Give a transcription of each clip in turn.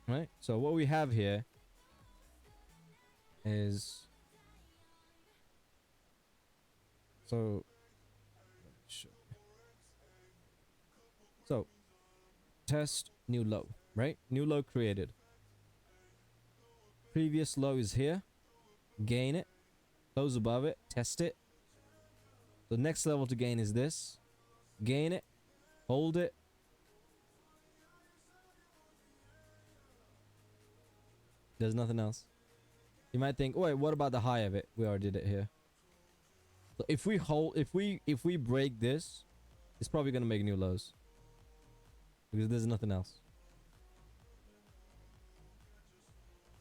right? So what we have here is, so let me show you. So test new low, right? New low created. Previous low is here. Gain it. Close above it. Test it. The next level to gain is this. Gain it. Hold it. There's nothing else. You might think, oh, wait, what about the high of it? We already did it here. So if we hold, if we break this, it's probably gonna make new lows because there's nothing else,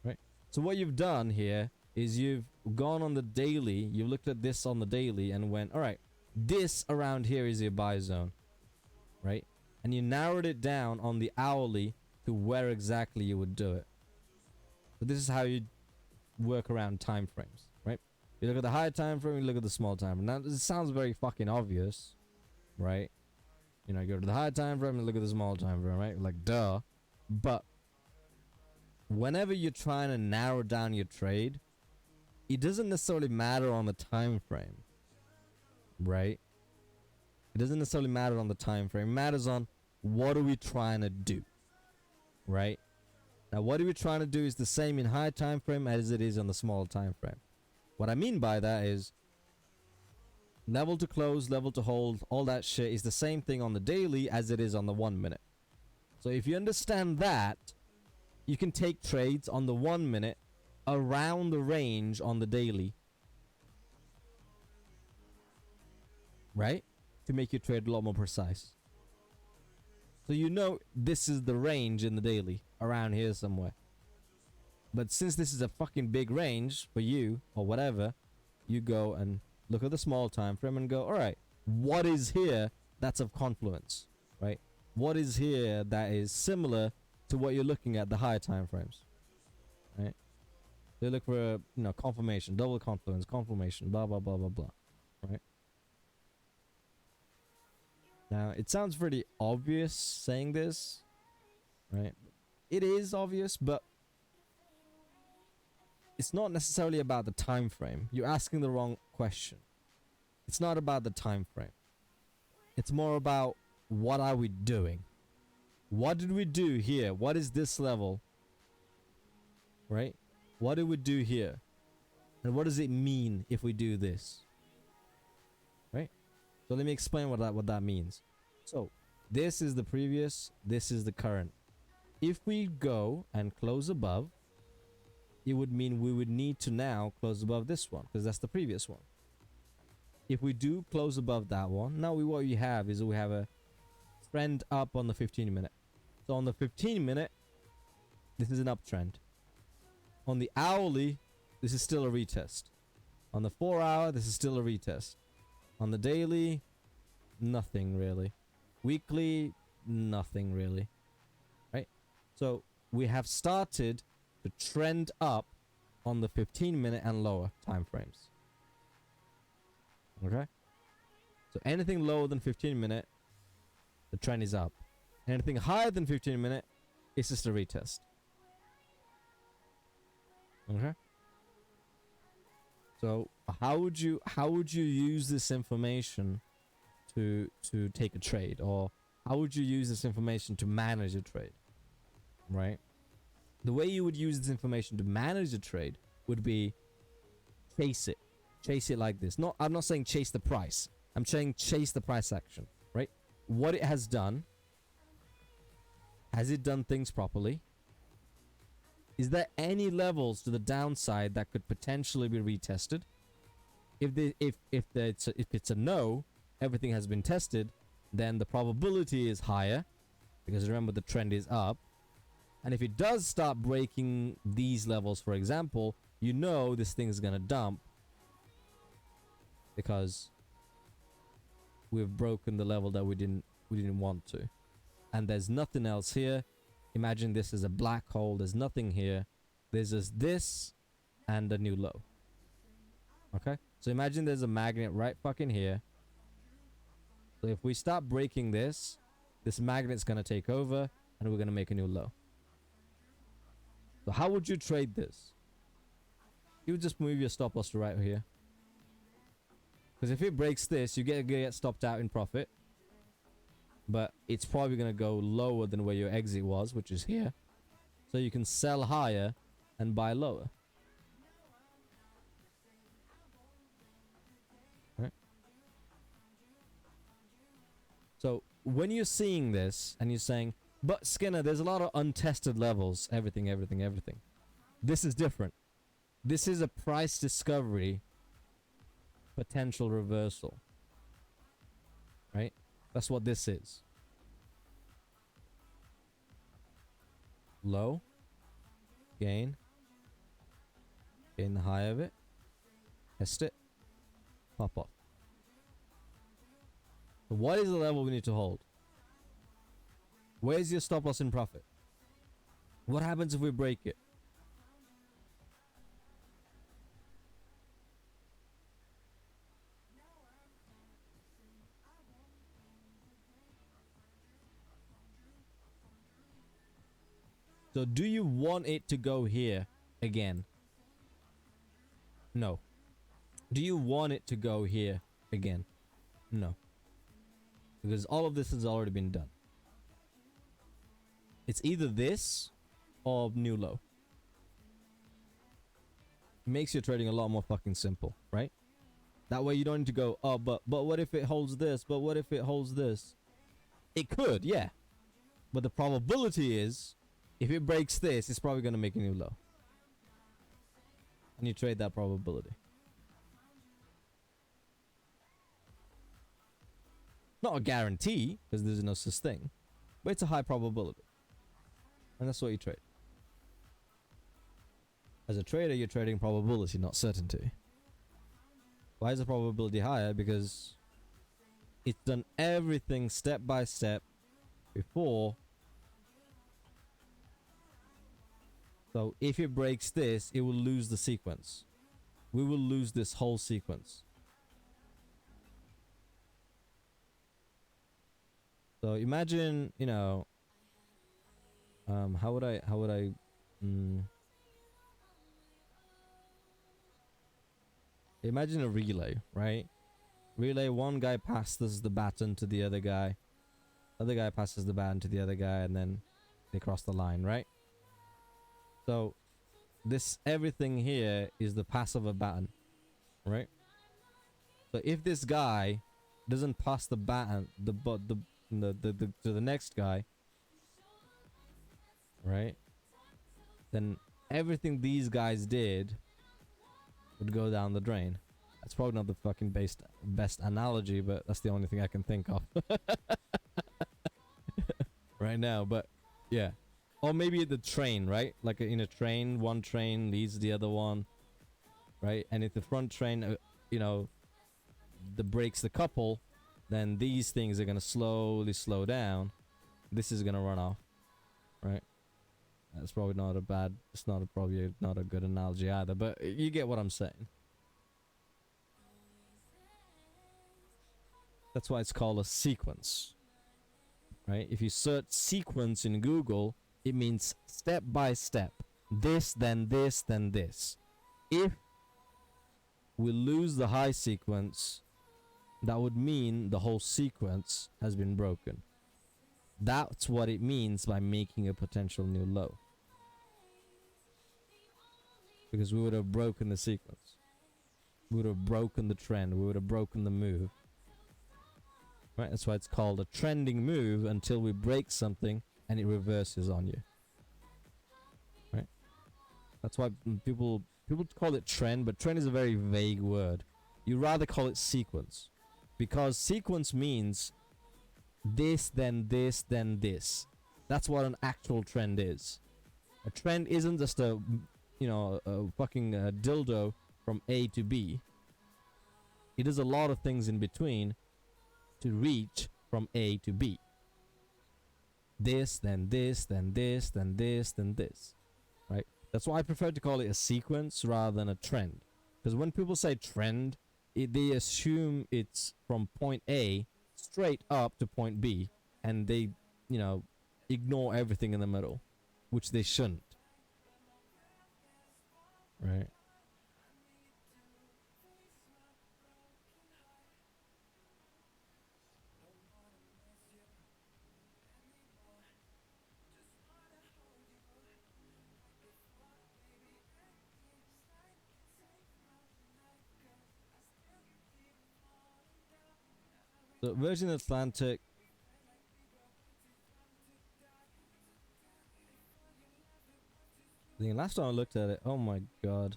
right? So what you've done here is you've gone on the daily, you've looked at this on the daily and went, all right, this around here is your buy zone, right? And you narrowed it down on the hourly to where exactly you would do it. So this is how you work around time frames, right? You look at the high time frame, you look at the small time frame. Now, this sounds very fucking obvious, right? You know, you go to the high time frame and look at the small time frame, right? Like, duh. But whenever you're trying to narrow down your trade, it doesn't necessarily matter on the time frame, right? It doesn't necessarily matter on the time frame. It matters on what are we trying to do, right? Now, what are we trying to do is the same in high time frame as it is on the small time frame. What I mean by that is level to close, level to hold, all that shit is the same thing on the daily as it is on the 1 minute. So if you understand that, you can take trades on the 1 minute around the range on the daily, right? To make your trade a lot more precise. So you know this is the range in the daily, around here somewhere. But since this is a fucking big range for you, or whatever, you go and look at the small time frame and go, alright, what is here that's of confluence, right? What is here that is similar to what you're looking at the higher time frames, right? They look for, confirmation, double confluence, confirmation, blah, blah, blah, blah, blah, right? Now, it sounds pretty obvious saying this, right? It is obvious, but it's not necessarily about the time frame. You're asking the wrong question. It's not about the time frame. It's more about what are we doing? What did we do here? What is this level? Right? What did we do here? And what does it mean if we do this? Right? So let me explain what that means. So, this is the previous, this is the current. If we go and close above, it would mean we would need to now close above this one because that's the previous one. If we do close above that one, now what we have is we have a trend up on the 15 minute. So on the 15 minute, this is an uptrend. On the hourly, this is still a retest. On the 4 hour, this is still a retest. On the daily, nothing really. Weekly, nothing really. Right? So we have started to trend up on the 15 minute and lower time frames. Okay? So anything lower than 15 minute, the trend is up. Anything higher than 15 minute, it's just a retest. Okay? So how would you use this information to take a trade, or how would you use this information to manage a trade? Right? The way you would use this information to manage a trade would be chase it. Chase it like this. I'm not saying chase the price. I'm saying chase the price action, right? What it has done. Has it done things properly? Is there any levels to the downside that could potentially be retested? If it's a no, everything has been tested, then the probability is higher because remember the trend is up. And if it does start breaking these levels, for example, you know this thing is gonna dump because we've broken the level that we didn't want to. And there's nothing else here. Imagine this is a black hole. There's nothing here. There's just this and a new low. Okay? So imagine there's a magnet right fucking here. So if we start breaking this, this magnet's gonna take over and we're gonna make a new low. So how would you trade this? You would just move your stop loss to right here. Because if it breaks this, you get stopped out in profit. But it's probably going to go lower than where your exit was, which is here. So you can sell higher and buy lower. Right? So when you're seeing this and you're saying, but Skinner, there's a lot of untested levels, everything. This is different. This is a price discovery potential reversal. Right? That's what this is. Low. Gain. Gain the high of it. Test it. Pop off. So what is the level we need to hold? Where's your stop loss in profit? What happens if we break it? So do you want it to go here again? No. Do you want it to go here again? No. Because all of this has already been done. It's either this or new low. It makes your trading a lot more fucking simple, right? That way you don't need to go, oh, but what if it holds this? But what if it holds this? It could, yeah. But the probability is, if it breaks this, it's probably going to make a new low. And you trade that probability. Not a guarantee, because there's no such thing. But it's a high probability. And that's what you trade. As a trader, you're trading probability, not certainty. Why is the probability higher? Because it's done everything step by step before. So if it breaks this, it will lose the sequence. We will lose this whole sequence. So imagine, you know, how would I imagine a relay, right? Relay, one guy passes the baton to the other guy. Other guy passes the baton to the other guy, and then they cross the line, right? So this everything here is the pass of a baton, right? So if this guy doesn't pass the baton to the next guy, right? Then everything these guys did would go down the drain. That's probably not the fucking best analogy, but that's the only thing I can think of right now. But yeah. Or maybe the train, right? Like in a train, one train leads the other one, right? And if the front train, you know, breaks the couple, then these things are going to slowly slow down. This is going to run off, right? That's probably not a bad, it's not a, probably not a good analogy either, but you get what I'm saying. That's why it's called a sequence, right? If you search sequence in Google, it means step by step. This, then this, then this. If we lose the high sequence, that would mean the whole sequence has been broken. That's what it means by making a potential new low. Because we would have broken the sequence. We would have broken the trend. We would have broken the move. Right? That's why it's called a trending move until we break something and it reverses on you. Right? That's why people call it trend, but trend is a very vague word. You rather call it sequence. Because sequence means this, then this, then this. That's what an actual trend is. A trend isn't just a, you know, a fucking dildo from A to B. It is a lot of things in between to reach from A to B. This, then this, then this, then this, then this. Right? That's why I prefer to call it a sequence rather than a trend. Because when people say trend, they assume it's from point A straight up to point B, and they, you know, ignore everything in the middle, which they shouldn't. So Virgin Atlantic. The last time I looked at it, oh my god.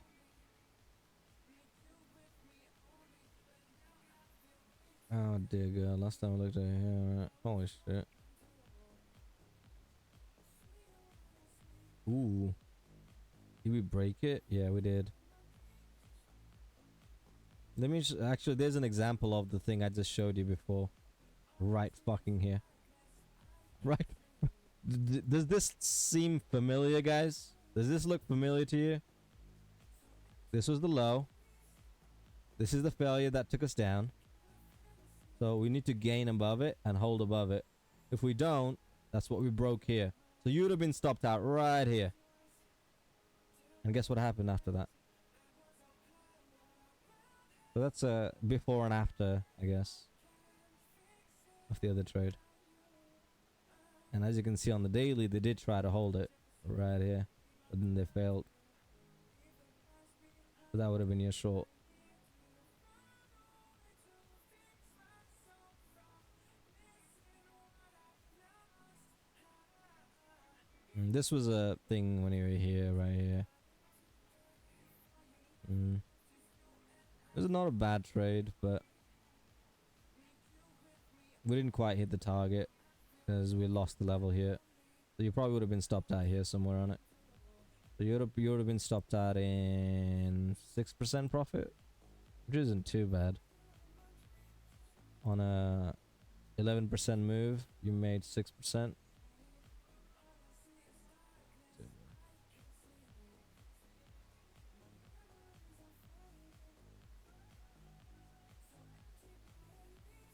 Oh dear god, last time I looked at it here, holy shit. Ooh. Did we break it? Yeah, we did. Let me actually, there's an example of the thing I just showed you before. Right fucking here. Right. Does this seem familiar, guys? Does this look familiar to you? This was the low. This is the failure that took us down. So we need to gain above it and hold above it. If we don't, that's what we broke here. So you would have been stopped out right here. And guess what happened after that? So that's a before and after, I guess, of the other trade. And as you can see on the daily, they did try to hold it right here, but then they failed. So that would have been your short. And this was a thing when you were here, right here. This is not a bad trade, but we didn't quite hit the target because we lost the level here. So you probably would have been stopped out here somewhere on it. So you would have been stopped out in 6% profit, which isn't too bad. On a 11% move, you made 6%.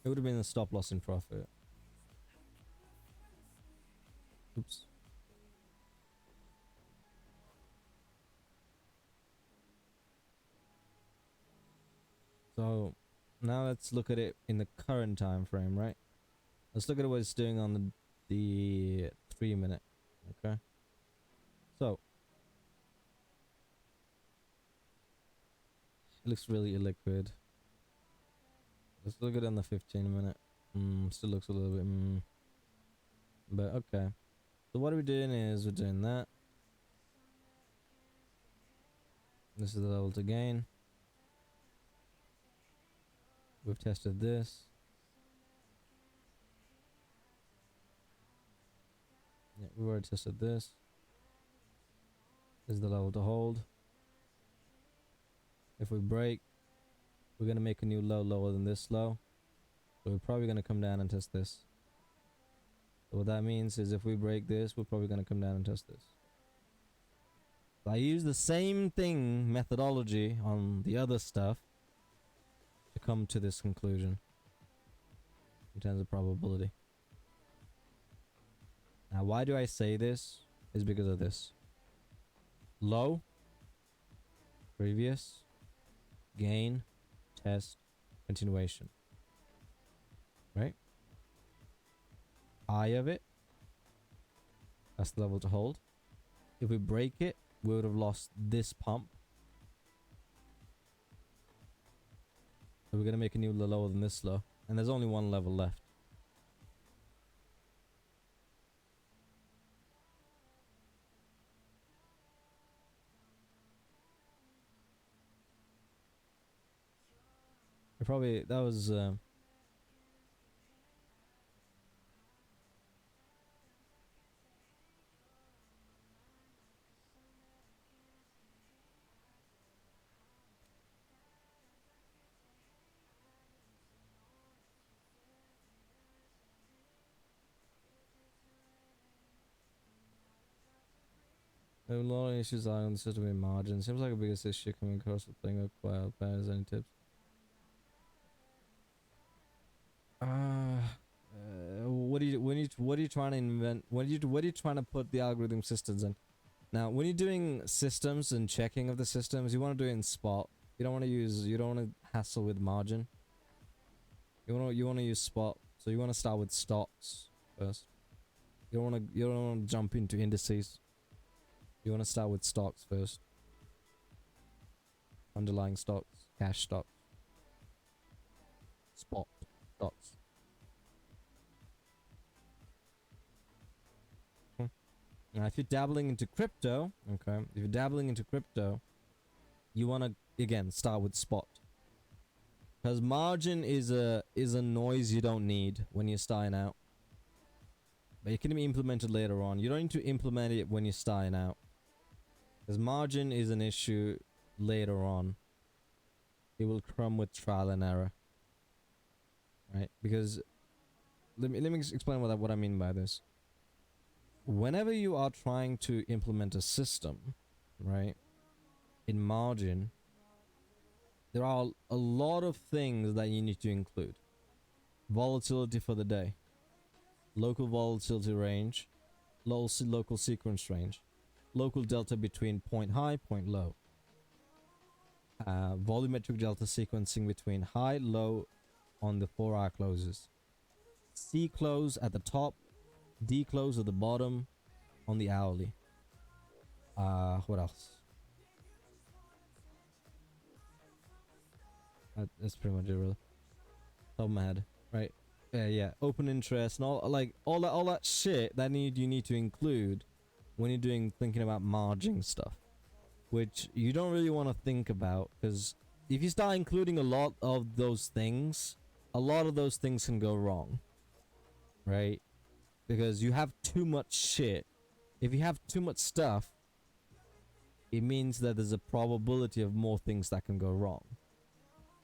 It would have been a stop loss in profit. Oops. So now let's look at it in the current time frame, right? Let's look at what it's doing on the 3 minute. Okay. So it looks really illiquid. Let's look at it on the 15 minute. Still looks a little bit but okay. So what we're doing is we're doing that. This is the level to gain. We've tested this. Yeah, we've already tested this. This is the level to hold. If we break, we're going to make a new low lower than this low. So we're probably going to come down and test this. So what that means is if we break this, we're probably going to come down and test this. So I use the same thing methodology on the other stuff to come to this conclusion in terms of probability. Now why do I say this? Is because of this. Low, previous, gain, test, continuation. Right? Eye of it, that's the level to hold. If we break it, we would have lost this pump. So we're going to make a new lower than this low. And there's only one level left. Probably that was a lot of issues are on the system in margin. Seems like the biggest issue coming across with playing with quiet players. Any tips? What are you trying to invent? What are you trying to put the algorithm systems in? Now, when you're doing systems and checking of the systems, you want to do it in spot. You don't want to hassle with margin. You want to use spot. So you want to start with stocks first. You don't want to jump into indices. You want to start with stocks first. Underlying stocks, cash stocks, spot stocks. Now, if you're dabbling into crypto, okay, if you're dabbling into crypto, you want to again start with spot, because margin is a noise you don't need when you're starting out, but it can be implemented later on. You don't need to implement it when you're starting out, because margin is an issue later on. It will come with trial and error, right? Because let me explain what I mean by this. Whenever you are trying to implement a system, right, in margin, there are a lot of things that you need to include. Volatility for the day, local volatility range, local sequence range, local delta between point high, point low, volumetric delta sequencing between high, low on the 4-hour closes, C close at the top, D close at the bottom on the hourly. What else? That's pretty much it, really. Top of my head, right? Yeah. Open interest and all that shit that you need to include when you're thinking about margin stuff, which you don't really want to think about, because if you start including a lot of those things, a lot of those things can go wrong, right? Because you have too much shit. If you have too much stuff, it means that there's a probability of more things that can go wrong.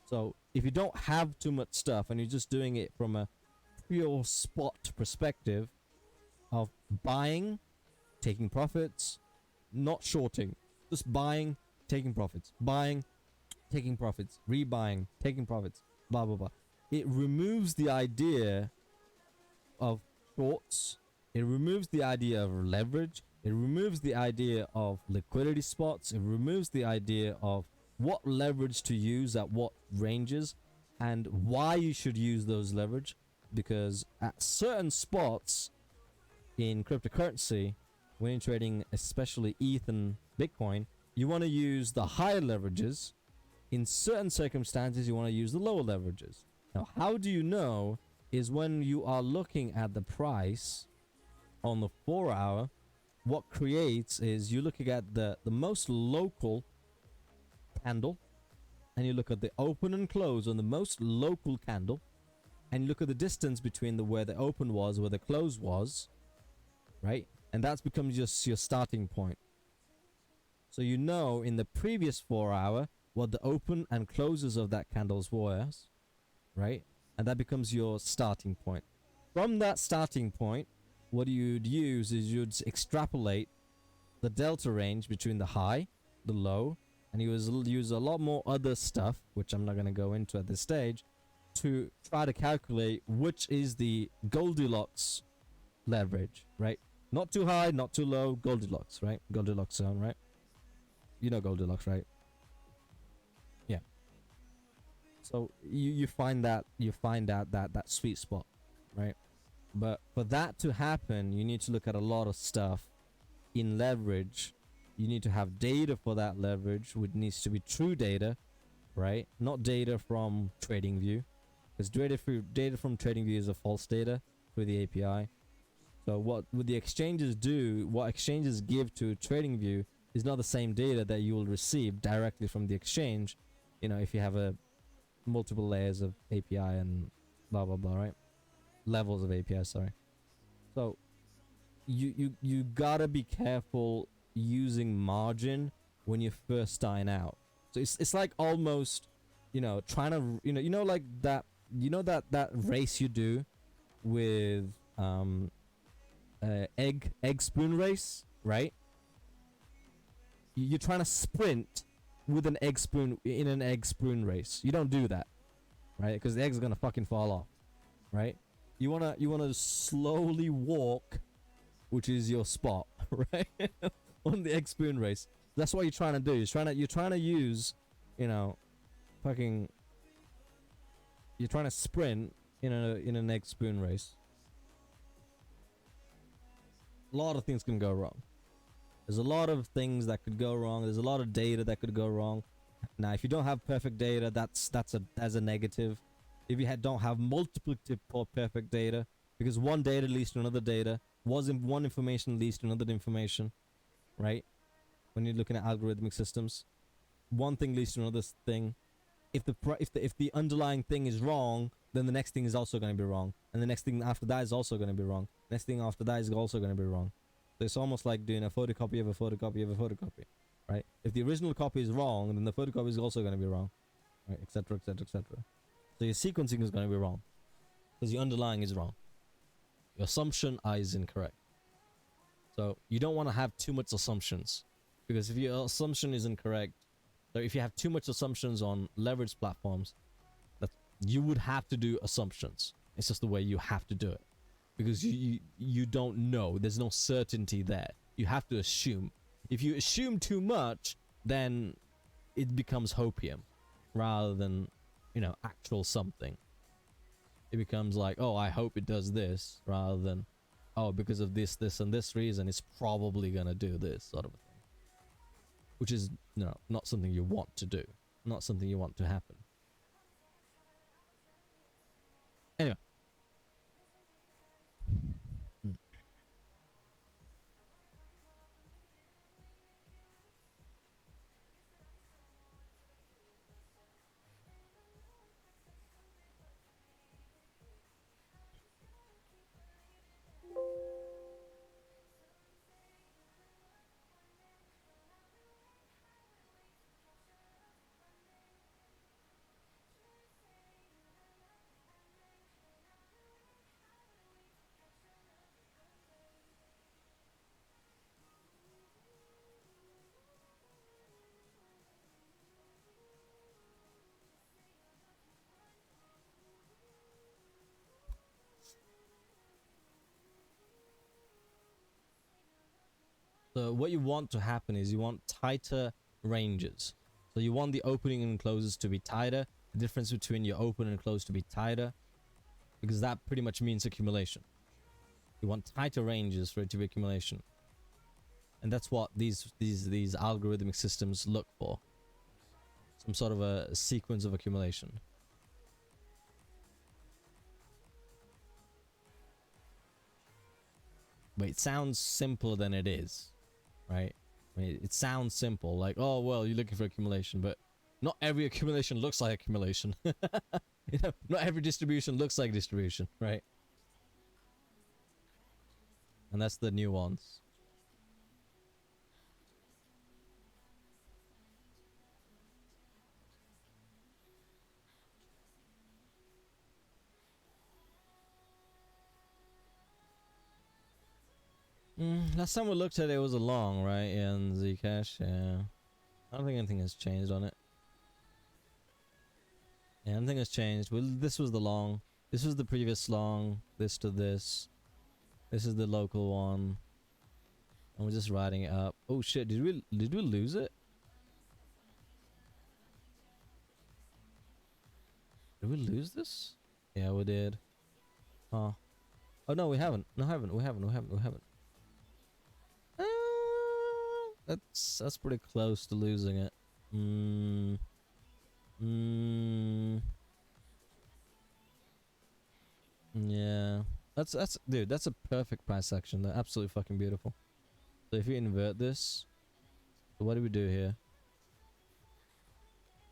So if you don't have too much stuff and you're just doing it from a pure spot perspective of buying, taking profits, not shorting, just buying, taking profits, buying, taking profits, rebuying, taking profits, blah blah blah, it removes the idea of shorts, it removes the idea of leverage, it removes the idea of liquidity spots, it removes the idea of what leverage to use at what ranges and why you should use those leverage, because at certain spots in cryptocurrency, when you're trading especially ETH and Bitcoin, you want to use the higher leverages. In certain circumstances you want to use the lower leverages. Now how do you know is when you are looking at the price on the 4-hour, what creates is you're looking at the most local candle, and you look at the open and close on the most local candle, and you look at the distance between where the open was, where the close was, right? And that becomes just your starting point. So you know in the previous 4-hour what the open and closes of that candles was, right? And that becomes your starting point. From that starting point, what you'd use is you'd extrapolate the delta range between the high, the low, and you use a lot more other stuff, which I'm not going to go into at this stage, to try to calculate which is the Goldilocks leverage, right? Not too high, not too low, Goldilocks, right? Goldilocks zone, right? You know Goldilocks, right? Yeah. So you find out that sweet spot, right? But for that to happen, you need to look at a lot of stuff in leverage. You need to have data for that leverage, which needs to be true data, right? Not data from TradingView, because data from TradingView is a false data through the API. So what would the exchanges do? What exchanges give to TradingView is not the same data that you will receive directly from the exchange. You know, if you have a multiple layers of API and blah blah blah, right? Levels of API, sorry. So you gotta be careful using margin when you're first starting out. So it's like almost, you know, trying to, you know like that, that race you do with egg spoon race, right? You're trying to sprint with an egg spoon in an egg spoon race. You don't do that, right? Because the egg's gonna fucking fall off, right? You wanna slowly walk, which is your spot, right? On the egg spoon race. That's what you're trying to do. You're trying to use, you know, fucking. You're trying to sprint in an egg spoon race. A lot of things can go wrong. There's a lot of things that could go wrong. There's a lot of data that could go wrong. Now, if you don't have perfect data, that's a negative. If you don't have multiplicative perfect data, because one data leads to another data, one information leads to another information, right? When you're looking at algorithmic systems, one thing leads to another thing. If the underlying thing is wrong, then the next thing is also going to be wrong, and the next thing after that is also going to be wrong. Next thing after that is also going to be wrong. So it's almost like doing a photocopy of a photocopy of a photocopy, right? If the original copy is wrong, then the photocopy is also going to be wrong, right? Etc. Etc. Etc. So your sequencing is going to be wrong because your underlying is wrong. Your assumption is incorrect. So you don't want to have too much assumptions, because if your assumption is incorrect, so if you have too much assumptions on leverage platforms, that you would have to do assumptions. It's just the way you have to do it, because you don't know. There's no certainty there. You have to assume. If you assume too much, then it becomes hopium rather than, actual something. It becomes like, oh, I hope it does this, rather than, oh, because of this, and this reason, it's probably gonna do this sort of a thing. Which is, not something you want to do. Not something you want to happen. Anyway. So what you want to happen is you want tighter ranges. So you want the opening and closes to be tighter. The difference between your open and close to be tighter, because that pretty much means accumulation. You want tighter ranges for it to be accumulation. And that's what these algorithmic systems look for. Some sort of a sequence of accumulation. But it sounds simpler than it is, right? I mean, it sounds simple, like, oh, well, you're looking for accumulation, but not every accumulation looks like accumulation. Not every distribution looks like distribution, right? And that's the nuance. Last time we looked at it, was a long, right? In Zcash, yeah. I don't think anything has changed on it. Yeah, nothing has changed. Well, this was the long. This was the previous long. This to this. This is the local one. And we're just riding it up. Oh shit! Did we lose it? Did we lose this? Yeah, we did. Huh. Oh no, we haven't. No, we haven't. That's pretty close to losing it. Yeah. That's dude, that's a perfect price action. They're absolutely fucking beautiful. So if you invert this, so what do we do here?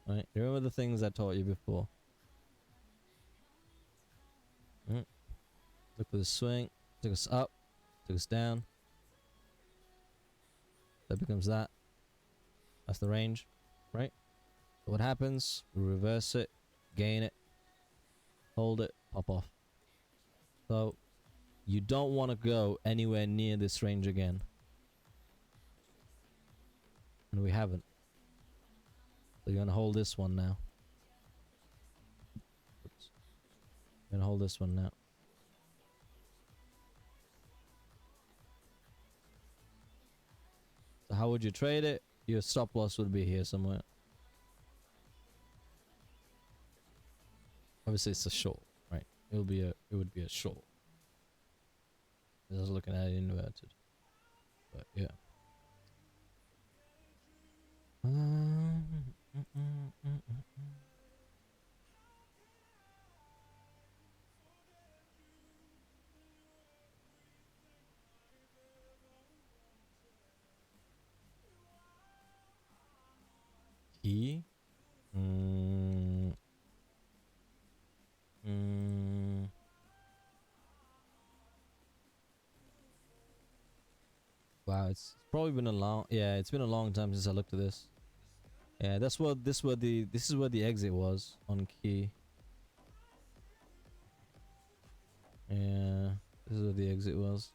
Right, remember the things I taught you before. Look for the swing, took us up, took us down. That becomes that. That's the range, right? So what happens? We reverse it, gain it, hold it, pop off. So you don't want to go anywhere near this range again. And we haven't. So you're gonna hold this one now. Oops. You're gonna hold this one now. So how would you trade it? Your stop loss would be here somewhere. Obviously it's a short, right? It would be a short. I was looking at it inverted. But yeah. it's probably been a long. Yeah, it's been a long time since I looked at this. Yeah, that's what this is where the exit was on key. Yeah, this is where the exit was.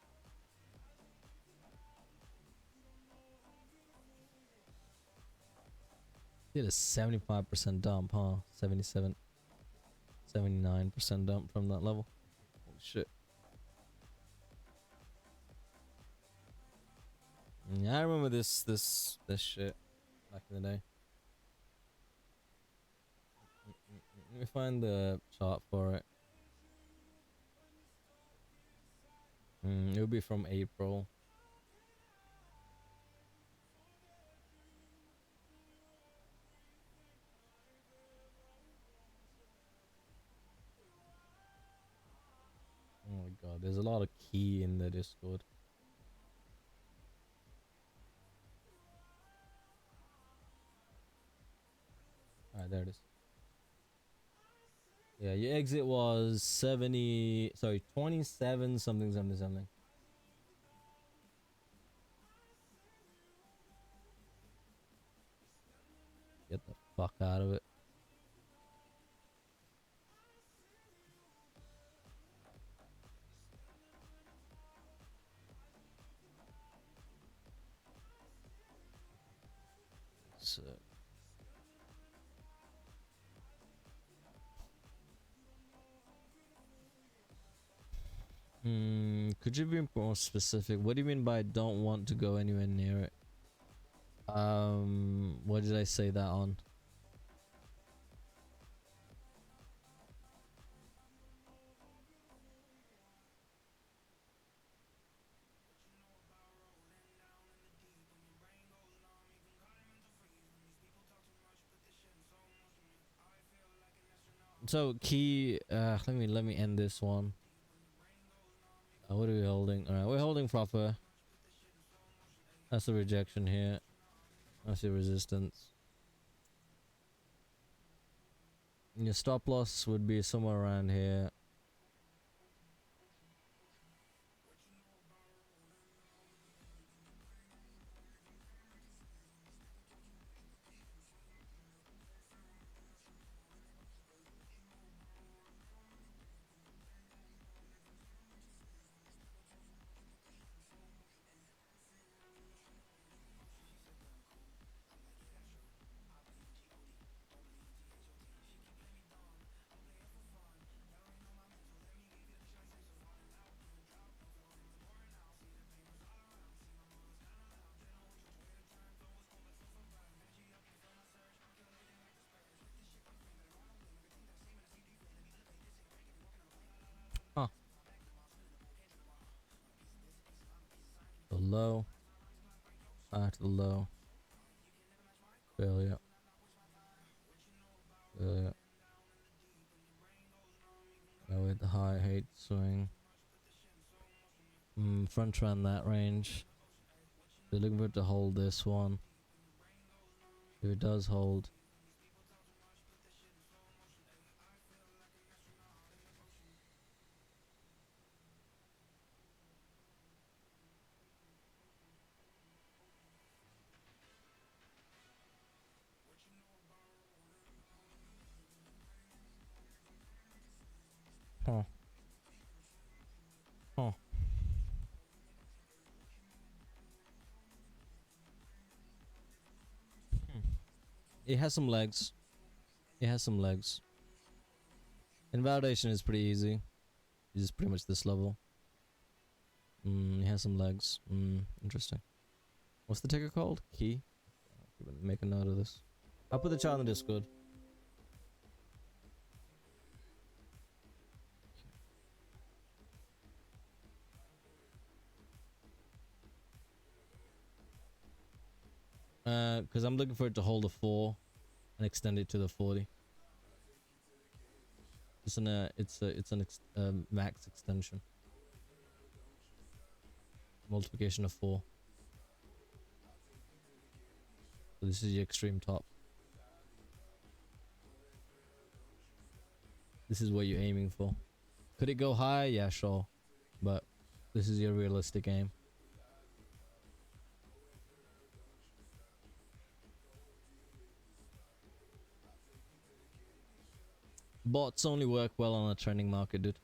Did a 75% dump, huh? 77, 79% dump from that level. Holy shit. Yeah, I remember this shit back in the day. Let me find the chart for it. It'll be from April. Oh my god, there's a lot of key in the Discord. Alright, there it is. Yeah, your exit was 70, sorry, 27 something something something. Get the fuck out of it. So, could you be more specific? What do you mean by don't want to go anywhere near it? What did I say that on? So key, let me end this one. What are we holding? All right, we're holding proper. That's the rejection here. That's the resistance. Your stop loss would be somewhere around here. Huh. The low. Back to the low. Failure. Failure. Go with the high hate swing. Front run that range. We're looking for it to hold this one. If it does hold. Huh. Huh. Hmm. It has some legs. It has some legs. Invalidation is pretty easy. It's just pretty much this level. It has some legs. Interesting. What's the ticker called? Key? Make a note of this. I'll put the chart in the Discord. Because I'm looking for it to hold a 4 and extend it to the 40. It's an max extension. Multiplication of 4. So this is your extreme top. This is what you're aiming for. Could it go high? Yeah, sure. But this is your realistic aim. Bots only work well on a trending market, dude.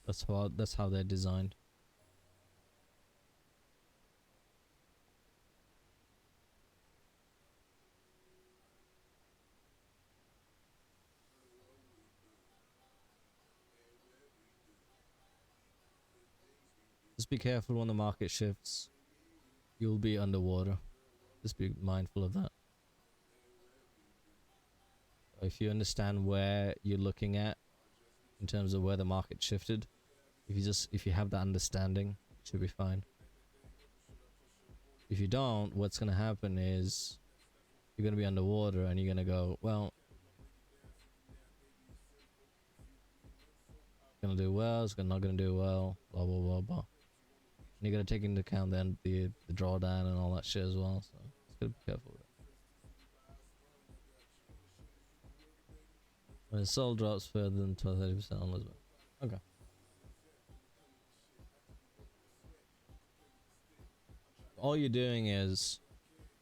That's how they're designed. Just be careful when the market shifts. You'll be underwater. Just be mindful of that. If you understand where you're looking at in terms of where the market shifted, if you have that understanding, it should be fine. If you don't, what's gonna happen is you're gonna be underwater and you're gonna go, well, it's gonna do well, it's not gonna do well, blah blah blah blah. And you gotta take into account then the drawdown and all that shit as well. So just gotta be careful with it. When sol drops further than 30% onwards. Okay. All you're doing is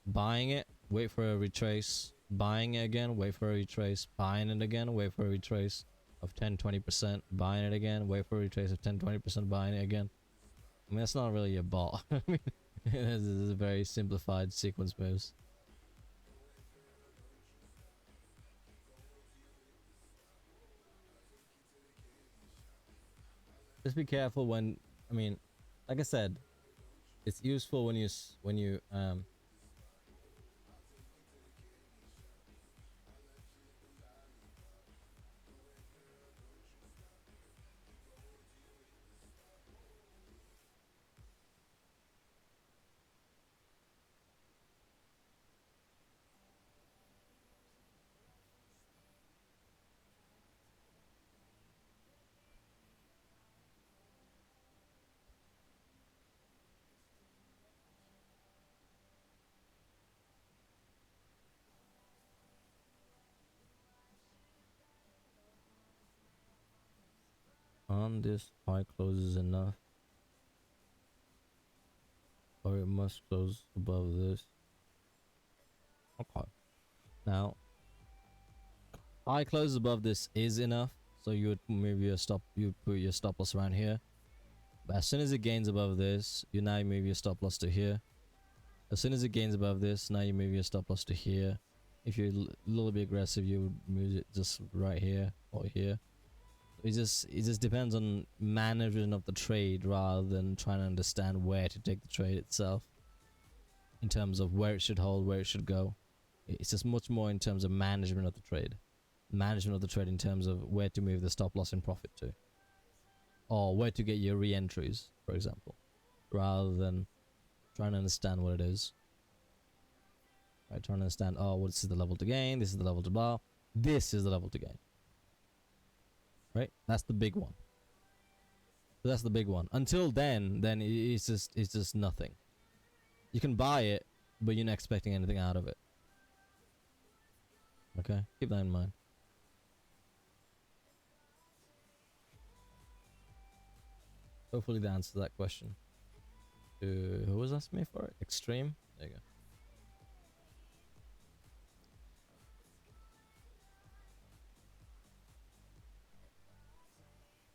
buying it, wait for a retrace, buying it again, wait for a retrace, buying it again, wait for a retrace of 10-20%, buying it again, wait for a retrace of 10-20%, buying it again. I mean, that's not really a bot. I mean, this is a very simplified sequence moves. Just be careful when, I mean, like I said, it's useful when you on this high closes enough, or it must close above this. Okay. Now, high closes above this is enough, so you would move your stop. You put your stop loss around here. But as soon as it gains above this, you now move your stop loss to here. As soon as it gains above this, now you move your stop loss to here. If you're a little bit aggressive, you would move it just right here or here. It just depends on management of the trade rather than trying to understand where to take the trade itself. In terms of where it should hold, where it should go. It's just much more in terms of management of the trade. Management of the trade in terms of where to move the stop loss and profit to. Or where to get your re-entries, for example. Rather than trying to understand what it is. Right, trying to understand, oh, well, this is the level to gain, this is the level to blah. This is the level to gain. Right? That's the big one. So that's the big one. Until then it's just nothing. You can buy it, but you're not expecting anything out of it. Okay? Keep that in mind. Hopefully that answers that question. Who was asking me for it? Extreme? There you go.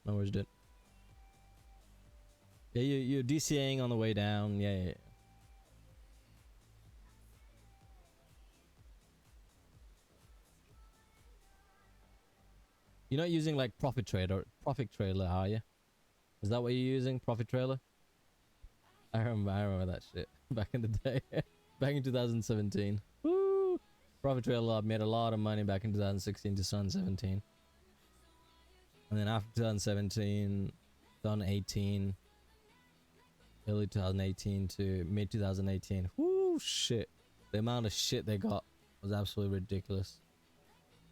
No worries, dude. Yeah, you're DCAing on the way down. Yeah. You're not using like Profit Trailer, are you? Is that what you're using? Profit Trailer? I remember that shit back in the day. Back in 2017. Woo! Profit Trailer made a lot of money back in 2016 to 2017. And then after 2017, 2018, early 2018 to mid 2018. Whoo, shit. The amount of shit they got was absolutely ridiculous.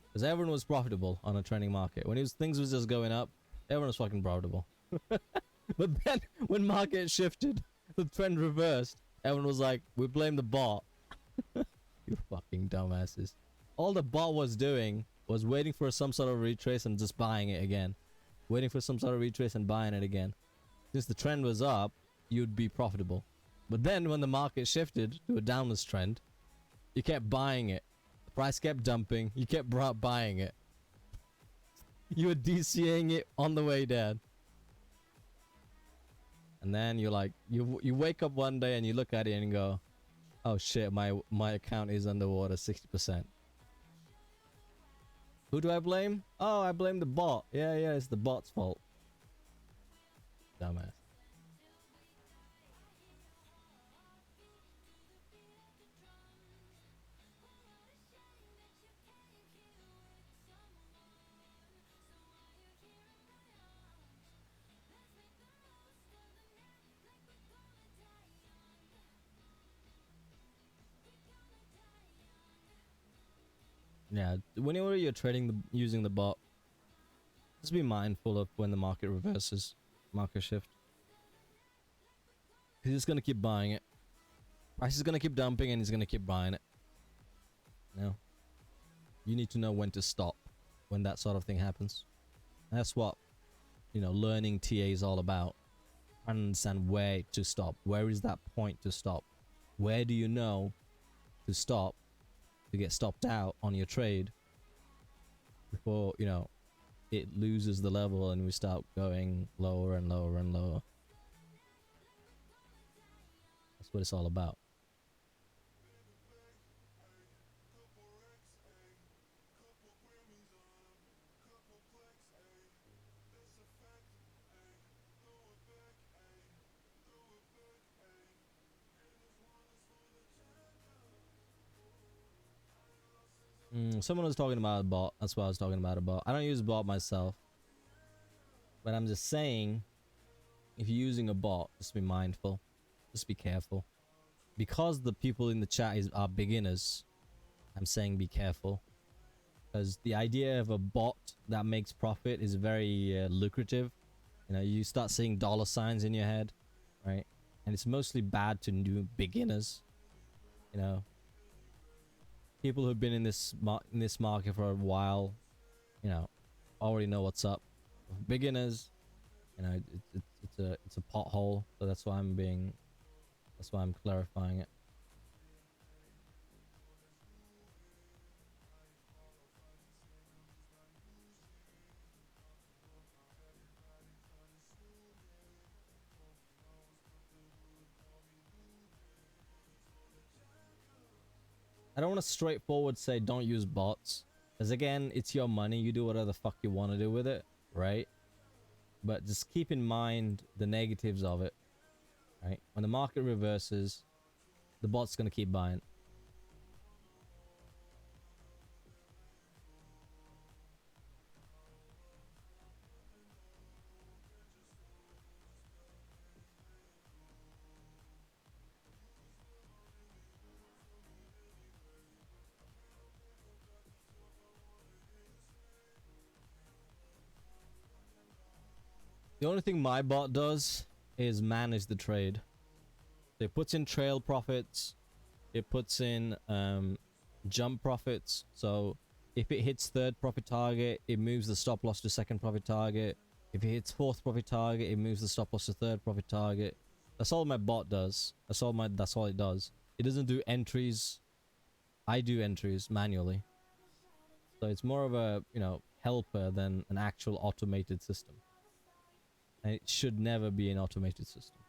Because everyone was profitable on a trending market. When things was just going up, everyone was fucking profitable. But then, when market shifted, the trend reversed. Everyone was like, we blame the bot. You fucking dumbasses. All the bot was doing was waiting for some sort of retrace and just buying it again. Waiting for some sort of retrace and buying it again. Since the trend was up, you'd be profitable. But then when the market shifted to a downwards trend, you kept buying it Price kept dumping. You kept buying it. You were DCAing it on the way down. And then you're like, you wake up one day and you look at it and you go, oh shit, my account is underwater 60%. Who do I blame? Oh, I blame the bot. Yeah, it's the bot's fault. Dumbass. Yeah, whenever you're trading using the bot, just be mindful of when the market reverses, market shift. He's just gonna keep buying it. Price is gonna keep dumping and he's gonna keep buying it. You know? You need to know when to stop when that sort of thing happens. And that's what, learning TA is all about. Trying to understand where to stop. Where is that point to stop? Where do you know to stop, to get stopped out on your trade before, it loses the level and we start going lower and lower and lower. That's what it's all about. Someone was talking about a bot. That's why I was talking about a bot. I don't use a bot myself. But I'm just saying, if you're using a bot, just be mindful. Just be careful. Because the people in the chat are beginners, I'm saying be careful. Because the idea of a bot that makes profit is very lucrative. You start seeing dollar signs in your head, right? And it's mostly bad to new beginners. People who've been in this market for a while, already know what's up. Beginners, it's a pothole. So that's why I'm clarifying it. I don't want to straightforward say don't use bots. Because again, it's your money. You do whatever the fuck you want to do with it, right? But just keep in mind the negatives of it, right? When the market reverses, the bot's going to keep buying. The only thing my bot does is manage the trade. It puts in trail profits. It puts in jump profits. So if it hits third profit target, it moves the stop loss to second profit target. If it hits fourth profit target, it moves the stop loss to third profit target. That's all my bot does. That's all it does. It doesn't do entries. I do entries manually. So it's more of a, helper than an actual automated system. And it should never be an automated system.